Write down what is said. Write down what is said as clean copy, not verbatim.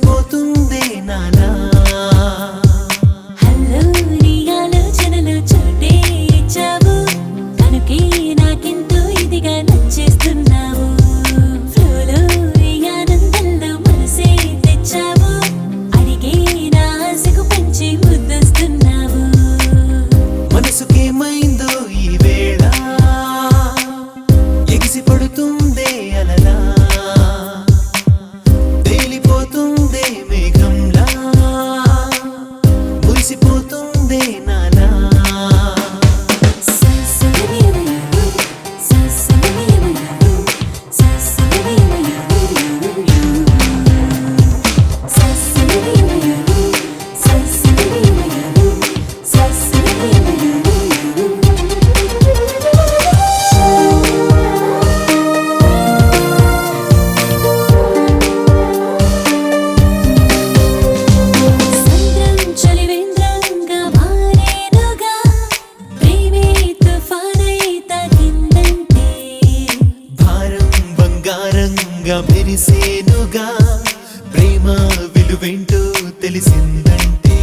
మురిసిపోతుందే నాలా హలో నీ ఆలోచనలో చోటే ఇచ్చావు కనుకే నాకెంతో ఇదిగా నచ్చేస్తున్నావు ఫ్లోలో ఈ ఆనందంలో మనసే తెచ్చావు అడిగే నా ఆశకు పంచి ముద్దొస్తున్నావు మనసుకేమైందో ఈ వేళ ఎగిసి పడుతుందే అలలా తేలిపోతుందే మేఘంలా మురిసిపోతుందే నాలా మెరిసేనుగా ప్రేమ విలువేంటో తెలిసిందంటే